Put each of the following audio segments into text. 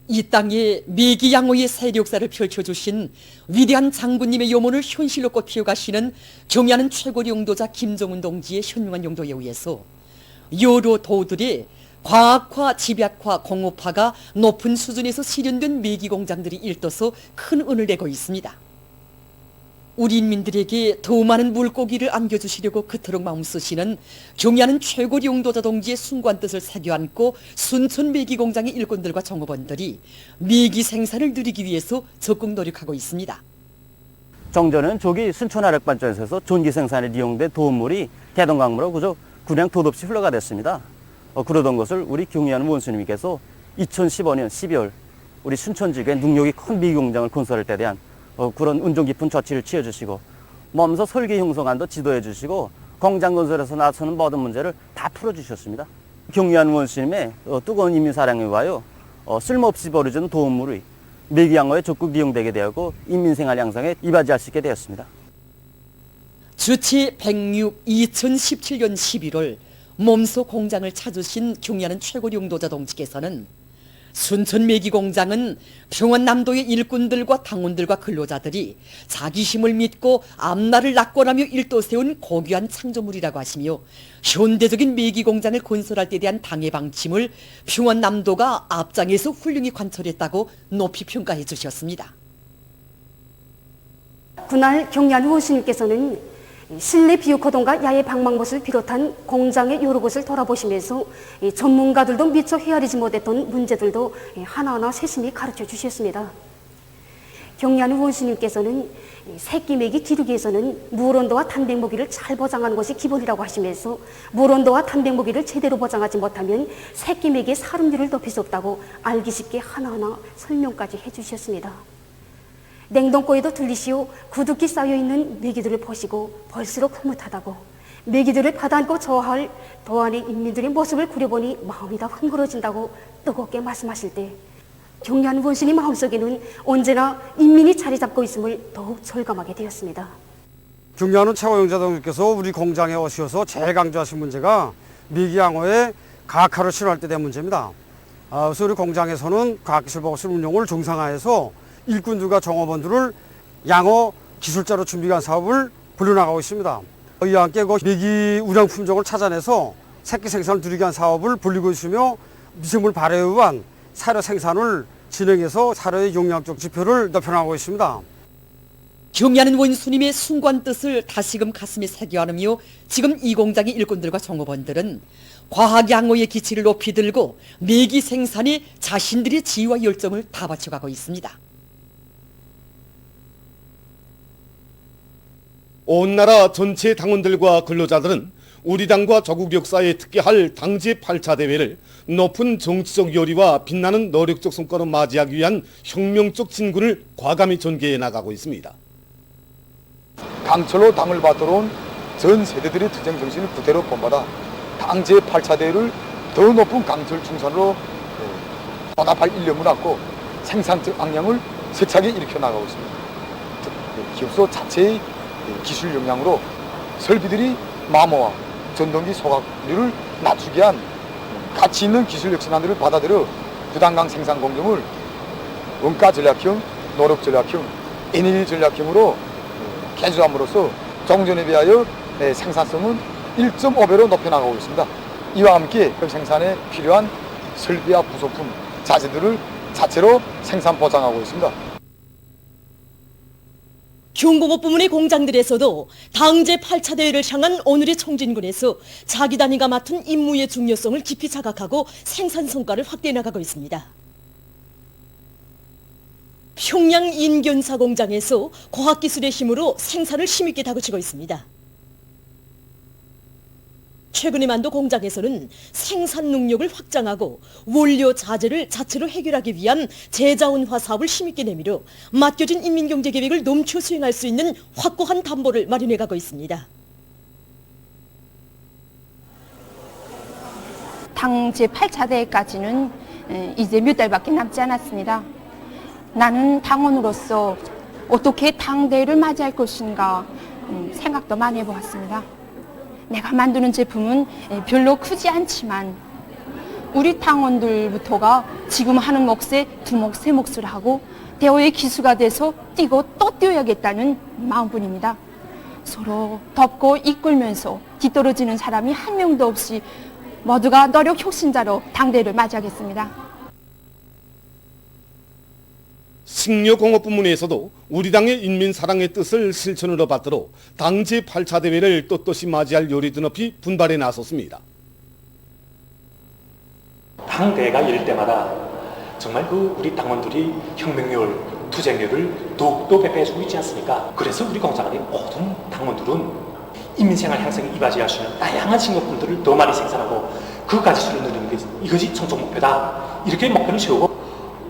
이 땅에 미기양호의 세력사를 펼쳐주신 위대한 장군님의 요문을 현실로 꽃피워가시는 경의하는 최고 용도자 김정은 동지의 현명한 용도에 의해서 여러 도들이 과학화, 집약화, 공업화가 높은 수준에서 실현된 미기공장들이 일떠서 큰 은을 내고 있습니다. 우리 인민들에게 더 많은 물고기를 안겨주시려고 그토록 마음 쓰시는 경의하는 최고 용도자 동지의 숭고한 뜻을 새겨안고 순천 미기공장의 일꾼들과 종업원들이 미기 생산을 누리기 위해서 적극 노력하고 있습니다. 정전은 조기 순천화력발전소에서 전기 생산에 이용된 도움물이 대동강으로 그저 그냥 돛없이 흘러가 됐습니다. 그러던 것을 우리 경의하는 원수님께서 2015년 12월 우리 순천지구에 능력이 큰 미기공장을 건설할 때 대한 그런 은종 깊은 조치를 취해주시고 몸소 설계 형성안도 지도해주시고 공장 건설에서 나서는 모든 문제를 다 풀어주셨습니다. 경의하는 원수님의 뜨거운 인민사랑에 위하여 쓸모없이 버려진 도움물이 미기양호에 적극 이용되게 되었고 인민생활 양상에 이바지할 수 있게 되었습니다. 주치 106 2017년 11월 몸소 공장을 찾으신 경의하는 최고 용도자 동지께서는 순천 미기공장은 평안남도의 일꾼들과 당원들과 근로자들이 자기 힘을 믿고 앞날을 낙관하며 일도 세운 고귀한 창조물이라고 하시며 현대적인 미기공장을 건설할 때 대한 당의 방침을 평안남도가 앞장에서 훌륭히 관철했다고 높이 평가해 주셨습니다. 그날 경의하는 원수님께서는 실내 비유코동과 야외 방망못을 비롯한 공장의 여러 곳을 돌아보시면서 전문가들도 미처 헤아리지 못했던 문제들도 하나하나 세심히 가르쳐 주셨습니다. 경의하는 원수님께서는 새끼매기 기르기에서는 물온도와 단백모기를 잘 보장하는 것이 기본이라고 하시면서 물온도와 단백모기를 제대로 보장하지 못하면 새끼매기의 사lum률을 높일 수 없다고 알기 쉽게 하나하나 설명까지 해주셨습니다. 냉동고에도 들리시오 구둑기 쌓여있는 메기들을 보시고 볼수록 흐뭇하다고 메기들을 받아안고 저할 도안의 인민들의 모습을 꾸려보니 마음이 다 흥그러진다고 뜨겁게 말씀하실 때 경의하는 원수님 마음속에는 언제나 인민이 자리 잡고 있음을 더욱 절감하게 되었습니다. 경의하는 최고용도자 동지께서 우리 공장에 오셔서 제일 강조하신 문제가 미기양호의 과학화를 실현할 때 대한 문제입니다. 그래서 우리 공장에서는 과학기술보고실 운용을 정상화해서 일꾼들과 종업원들을 양호 기술자로 준비한 사업을 불려나가고 있습니다. 이와 함께 미기 우량 품종을 찾아내서 새끼 생산을 누리게 한 사업을 벌리고 있으며 미생물 발효에 의한 사료 생산을 진행해서 사료의 용량적 지표를 높여나가고 있습니다. 경의하는 원수님의 숭고한 뜻을 다시금 가슴에 새겨 안으며 지금 이 공장의 일꾼들과 종업원들은 과학 양호의 기치를 높이 들고 미기 생산에 자신들의 지위와 열정을 다 바쳐가고 있습니다. 온 나라 전체 당원들과 근로자들은 우리 당과 조국 역사에 특기할 당제 8차 대회를 높은 정치적 요리와 빛나는 노력적 성과로 맞이하기 위한 혁명적 진군을 과감히 전개해 나가고 있습니다. 강철로 당을 받들어온 전 세대들의 투쟁 정신을 그대로 본받아 당제 8차 대회를 더 높은 강철 중산으로 보답할 일념을 갖고 생산적 악량을 세차게 일으켜 나가고 있습니다. 기업소 자체의 기술 역량으로 설비들이 마모와 전동기 소각률을 낮추게 한 가치 있는 기술 혁신안들을 받아들여 부단강 생산 공정을 원가 전략형, 노력 전략형, 에너지 전략형으로 개조함으로써 종전에 비하여 생산성은 1.5배로 높여나가고 있습니다. 이와 함께 생산에 필요한 설비와 부속품, 자재들을 자체로 생산 보장하고 있습니다. 중공업 부문의 공장들에서도 당제 8차 대회를 향한 오늘의 총진군에서 자기 단위가 맡은 임무의 중요성을 깊이 자각하고 생산 성과를 확대해 나가고 있습니다. 평양 인견사 공장에서 과학기술의 힘으로 생산을 힘있게 다그치고 있습니다. 최근에 만도 공장에서는 생산 능력을 확장하고 원료 자재를 자체로 해결하기 위한 재자원화 사업을 힘있게 내밀어 맡겨진 인민경제계획을 넘쳐 수행할 수 있는 확고한 담보를 마련해가고 있습니다. 당 제8차 대회까지는 이제 몇 달밖에 남지 않았습니다. 나는 당원으로서 어떻게 당대회를 맞이할 것인가 생각도 많이 해보았습니다. 내가 만드는 제품은 별로 크지 않지만 우리 당원들부터가 지금 하는 몫에 두 몫, 세 몫을 하고 대호의 기수가 돼서 뛰고 또 뛰어야겠다는 마음뿐입니다. 서로 덮고 이끌면서 뒤떨어지는 사람이 한 명도 없이 모두가 노력 혁신자로 당대를 맞이하겠습니다. 식료공업 부문에서도 우리 당의 인민 사랑의 뜻을 실천으로 받들어 당 제8차 대회를 떳떳이 맞이할 요리 드높이 분발에 나섰습니다. 당대회가 열릴 때마다 정말 우리 당원들이 혁명률, 투쟁률을 더욱더 배배해주고 있지 않습니까? 그래서 우리 공장의 모든 당원들은 인민생활 향상에 이바지할 수 있는 다양한 식료품들을 더 많이 생산하고 그 가지수를 늘리는 게 이것이 청정 목표다. 이렇게 목표를 세우고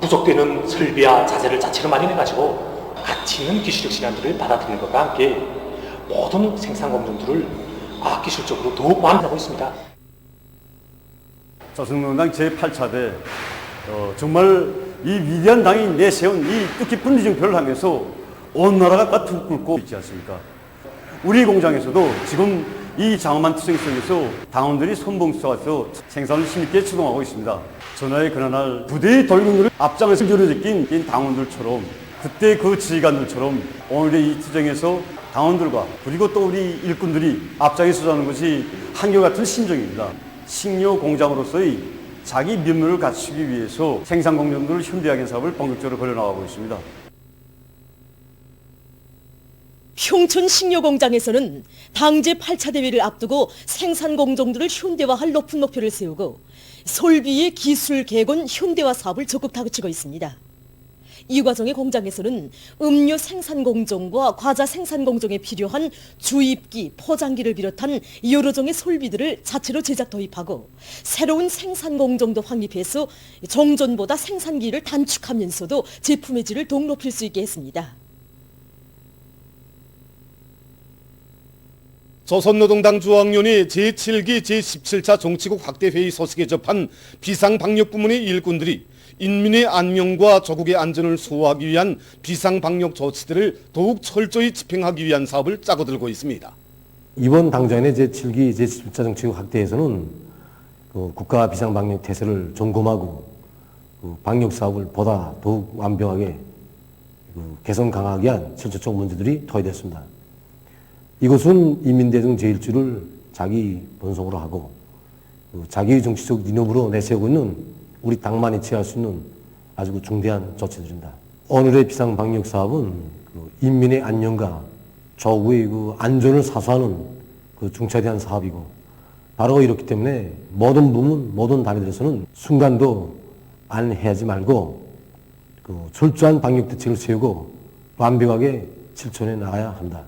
부족되는 설비와 자재를 자체로 마련해가지고 가치 있는 기술적 시간들을 받아들이는 것과 함께 모든 생산 공정들을 과학기술적으로 더욱 완화하고 있습니다. 조선노동당 제8차대 정말 이 위대한 당이 내세운 이 뜻깊은 리정표를 하면서 온 나라가 까투 꿇고 있지 않습니까? 우리 공장에서도 지금 이 장엄한 투쟁 속에서 당원들이 선봉수와서 생산을 힘있게 추동하고 있습니다. 전하의 그날 부대의 돌격률을 앞장에서 교류제낀 당원들처럼 그때 그 지휘관들처럼 오늘의 이 투쟁에서 당원들과 그리고 또 우리 일꾼들이 앞장에 서자는 것이 한결같은 심정입니다. 식료 공장으로서의 자기 면모를 갖추기 위해서 생산 공정들을 현대화하는 사업을 본격적으로 벌여나가고 있습니다. 흉천 식료공장에서는 당제 8차 대회를 앞두고 생산 공정들을 현대화할 높은 목표를 세우고 솔비의 기술 개건 현대화 사업을 적극 다그치고 있습니다. 이 과정의 공장에서는 음료 생산 공정과 과자 생산 공정에 필요한 주입기, 포장기를 비롯한 여러 종의 솔비들을 자체로 제작 도입하고 새로운 생산 공정도 확립해서 종전보다 생산기를 단축하면서도 제품의 질을 더욱 높일 수 있게 했습니다. 조선노동당 중앙위원회 제7기 제17차 정치국 확대회의 소식에 접한 비상방역부문의 일꾼들이 인민의 안녕과 조국의 안전을 수호하기 위한 비상방역 조치들을 더욱 철저히 집행하기 위한 사업을 짜고들고 있습니다. 이번 당장의 제7기 제17차 정치국 확대에서는 국가 비상방역 태세를 점검하고 방역사업을 보다 더욱 완벽하게 개선 강하게 한 실질적 문제들이 토의됐습니다. 이것은 인민대중 제1주를 자기 본성으로 하고 자기 정치적 이념으로 내세우고 있는 우리 당만이 취할 수 있는 아주 중대한 조치들입니다. 오늘의 비상방역사업은 인민의 안녕과 조국의 안전을 사수하는 중차대한 사업이고 바로 이렇기 때문에 모든 부문, 모든 단위들에서는 순간도 안해하지 말고 철저한 방역대책을 세우고 완벽하게 실천해 나가야 합니다.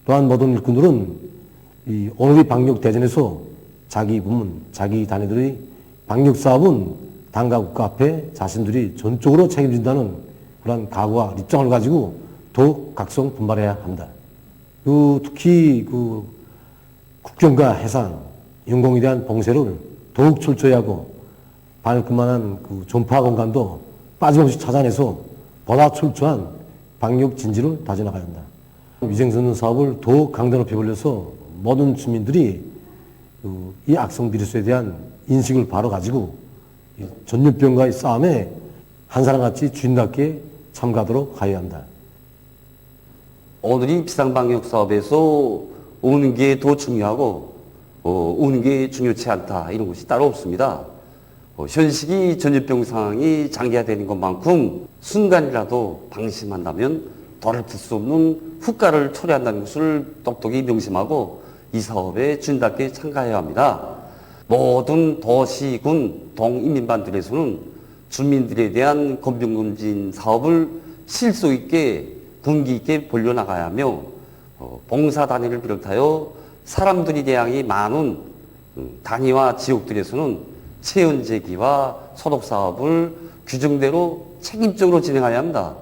또한 모든 일꾼들은 오늘의 방역대전에서 자기 부문, 자기 단위들의 방역사업은 당과 국가 앞에 자신들이 전적으로 책임진다는 그런 각오와 입장을 가지고 더욱 각성 분발해야 합니다. 특히 국경과 해상, 영공에 대한 봉쇄를 더욱 철저히 하고 방역뿐만한 전파 공간도 빠짐없이 찾아내서 보다 철저한 방역 진지를 다져나가야 합니다. 위생전선 사업을 더욱 강도 높이 벌려서 모든 주민들이 이 악성 비루스에 대한 인식을 바로 가지고 전염병과의 싸움에 한 사람같이 주인답게 참가하도록 하여야 합니다. 오늘이 비상방역 사업에서 오는 게 더 중요하고 오는 게 중요치 않다 이런 것이 따로 없습니다. 현 시기 전염병 상황이 장기화되는 것만큼 순간이라도 방심한다면 돌이킬 수 없는 후과를 초래한다는 것을 똑똑히 명심하고 이 사업에 주인답게 참가해야 합니다. 모든 도시군 동인민반들에서는 주민들에 대한 건병검진 사업을 실속 있게 군기 있게 벌려나가야 하며 봉사단위를 비롯하여 사람들이 대항이 많은 단위와 지역들에서는 체온제기와 소독사업을 규정대로 책임적으로 진행해야 합니다.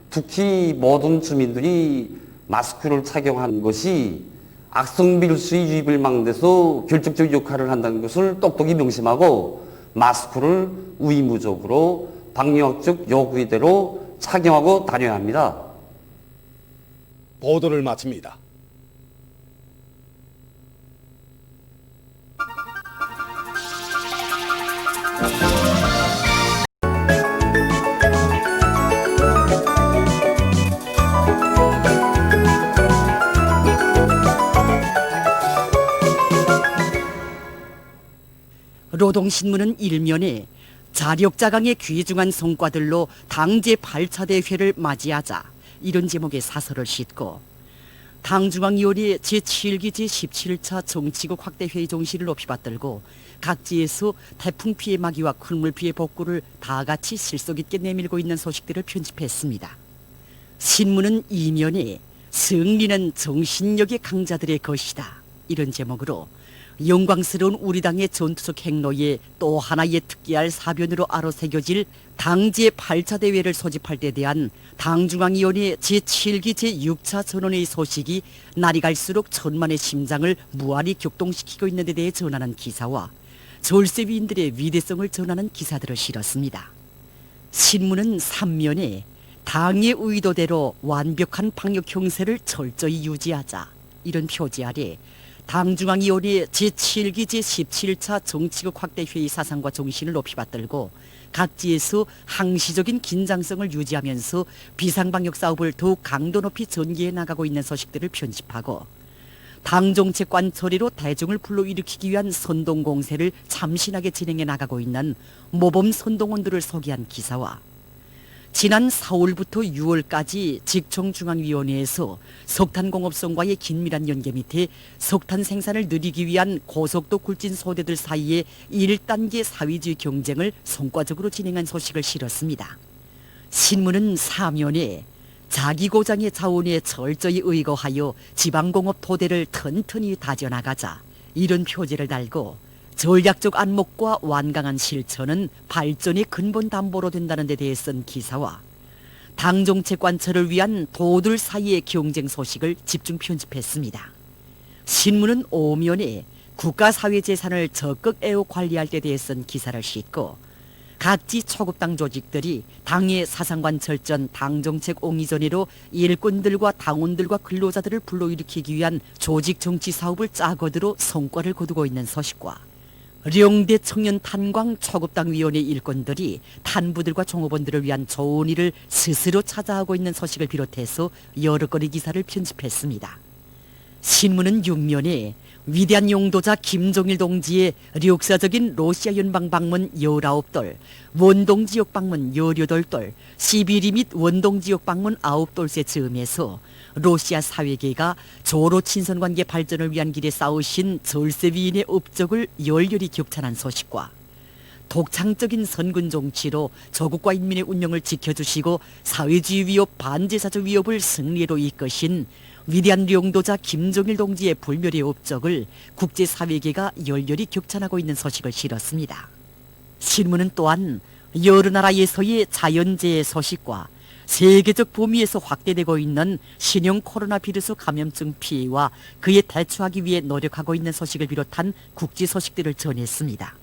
특히 모든 주민들이 마스크를 착용하는 것이 악성 비루스의 유입을 막는 데서 결정적 역할을 한다는 것을 똑똑히 명심하고 마스크를 의무적으로 방역적 요구대로 착용하고 다녀야 합니다. 보도를 마칩니다. 노동신문은 일면에 자력자강의 귀중한 성과들로 당제 8차 대회를 맞이하자 이런 제목의 사설을 싣고 당중앙위원회 제7기 제17차 정치국 확대회의 정신을 높이 받들고 각지에서 태풍 피해 막이와 큰물 피해 복구를 다 같이 실속 있게 내밀고 있는 소식들을 편집했습니다. 신문은 이면에 승리는 정신력의 강자들의 것이다 이런 제목으로 영광스러운 우리 당의 전투적 행로에 또 하나의 특기할 사변으로 아로새겨질 당제 8차 대회를 소집할 때 대한 당중앙위원회 제7기 제6차 전원회의 소식이 날이 갈수록 천만의 심장을 무한히 격동시키고 있는 데 대해 전하는 기사와 졸세위인들의 위대성을 전하는 기사들을 실었습니다. 신문은 3면에 당의 의도대로 완벽한 방역 형세를 철저히 유지하자 이런 표지 아래 당중앙위원회 제7기 제17차 정치국 확대회의 사상과 정신을 높이 받들고 각지에서 항시적인 긴장성을 유지하면서 비상방역 사업을 더욱 강도 높이 전개해 나가고 있는 소식들을 편집하고 당정책관 처리로 대중을 불러일으키기 위한 선동공세를 참신하게 진행해 나가고 있는 모범 선동원들을 소개한 기사와 지난 4월부터 6월까지 직청중앙위원회에서 석탄공업성과의 긴밀한 연계 밑에 석탄 생산을 늘리기 위한 고속도 굴진 소대들 사이의 1단계 사회주의 경쟁을 성과적으로 진행한 소식을 실었습니다. 신문은 사면에 자기 고장의 자원에 철저히 의거하여 지방공업 토대를 튼튼히 다져나가자 이런 표제를 달고 전략적 안목과 완강한 실천은 발전의 근본 담보로 된다는 데 대해 쓴 기사와 당정책 관철을 위한 도들 사이의 경쟁 소식을 집중 편집했습니다. 신문은 5면에 국가사회재산을 적극 애호 관리할 때 대해 쓴 기사를 싣고 각지 초급당 조직들이 당의 사상관철전 당정책 옹이전의로 일꾼들과 당원들과 근로자들을 불러일으키기 위한 조직정치 사업을 짜거들어 성과를 거두고 있는 소식과 령대 청년 탄광 초급당위원회 일꾼들이 탄부들과 종업원들을 위한 좋은 일을 스스로 찾아하고 있는 소식을 비롯해서 여러 건의 기사를 편집했습니다. 신문은 6면에 위대한 용도자 김정일 동지의 역사적인 러시아 연방 방문 19돌, 원동 지역 방문 18돌, 시비리 및 원동 지역 방문 9돌세 즈음에서 러시아 사회계가 조로 친선관계 발전을 위한 길에 쌓으신 절세위인의 업적을 열렬히 격찬한 소식과 독창적인 선군 정치로 조국과 인민의 운명을 지켜주시고 사회주의 위협, 반제사적 위협을 승리로 이끄신 위대한 용도자 김정일 동지의 불멸의 업적을 국제사회계가 열렬히 격찬하고 있는 소식을 실었습니다. 신문은 또한 여러 나라에서의 자연재해 소식과 세계적 범위에서 확대되고 있는 신형 코로나 바이러스 감염증 피해와 그에 대처하기 위해 노력하고 있는 소식을 비롯한 국제 소식들을 전했습니다.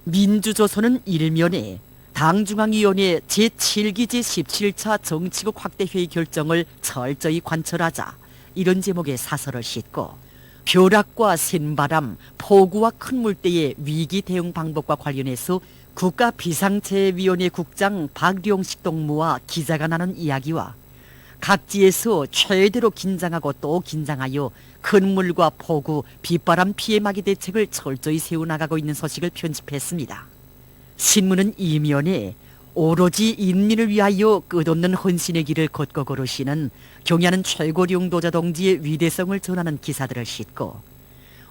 민주조선은 일면에 당중앙위원회 제7기 제17차 정치국 확대회의 결정을 철저히 관철하자 이런 제목의 사설을 싣고 벼락과 센바람, 폭우와 큰 물때의 위기 대응 방법과 관련해서 국가비상재해위원회 국장 박룡식 동무와 기자가 나눈 이야기와 각지에서 최대로 긴장하고 또 긴장하여 큰 물과 폭우, 빗바람 피해 막이 대책을 철저히 세워나가고 있는 소식을 편집했습니다. 신문은 이면에 오로지 인민을 위하여 끝없는 헌신의 길을 걷고 걸으시는 경야는 최고 용도자 동지의 위대성을 전하는 기사들을 싣고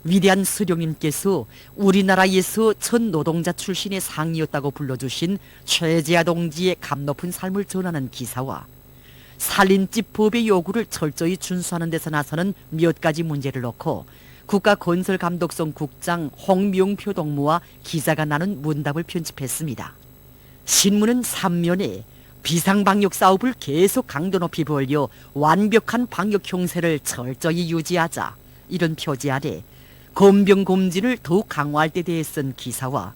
위대한 수령님께서 우리나라에서 첫 노동자 출신의 상이었다고 불러주신 최재하 동지의 값높은 삶을 전하는 기사와 살림집 법의 요구를 철저히 준수하는 데서 나서는 몇 가지 문제를 놓고 국가건설감독성 국장 홍명표 동무와 기자가 나눈 문답을 편집했습니다. 신문은 3면에 비상방역 사업을 계속 강도 높이 벌려 완벽한 방역 형세를 철저히 유지하자 이런 표지 아래 검병검진을 더욱 강화할 때 대해 쓴 기사와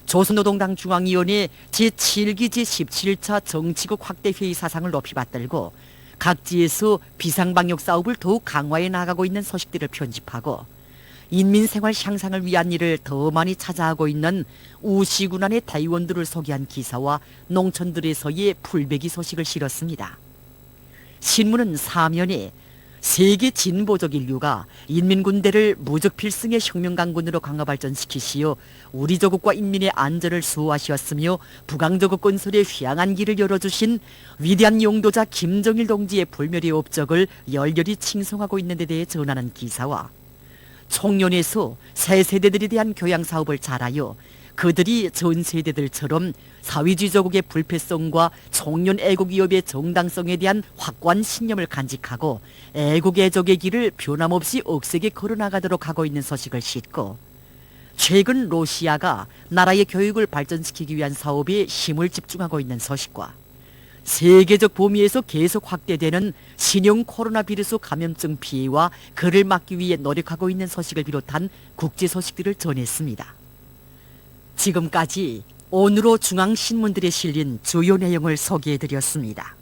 조선노동당 중앙위원회 제7기 제17차 정치국 확대회의 사상을 높이 받들고 각지에서 비상방역 사업을 더욱 강화해 나가고 있는 소식들을 편집하고 인민생활 향상을 위한 일을 더 많이 찾아하고 있는 우시군안의 대의원들을 소개한 기사와 농촌들에서의 풀베기 소식을 실었습니다. 신문은 사면에 세계 진보적 인류가 인민군대를 무적필승의 혁명강군으로 강화 발전시키시어 우리 조국과 인민의 안전을 수호하시었으며 북왕조국 건설에 휘황한 길을 열어주신 위대한 용도자 김정일 동지의 불멸의 업적을 열렬히 칭송하고 있는 데 대해 전하는 기사와 청년에서 새 세대들에 대한 교양 사업을 잘하여 그들이 전 세대들처럼 사회주의 조국의 불패성과 청년 애국 위협의 정당성에 대한 확고한 신념을 간직하고 애국 애족의 길을 변함없이 억세게 걸어나가도록 하고 있는 소식을 싣고 최근 러시아가 나라의 교육을 발전시키기 위한 사업에 힘을 집중하고 있는 소식과 세계적 범위에서 계속 확대되는 신형 코로나 바이러스 감염증 피해와 그를 막기 위해 노력하고 있는 소식을 비롯한 국제 소식들을 전했습니다. 지금까지 오늘로 중앙신문들에 실린 주요 내용을 소개해드렸습니다.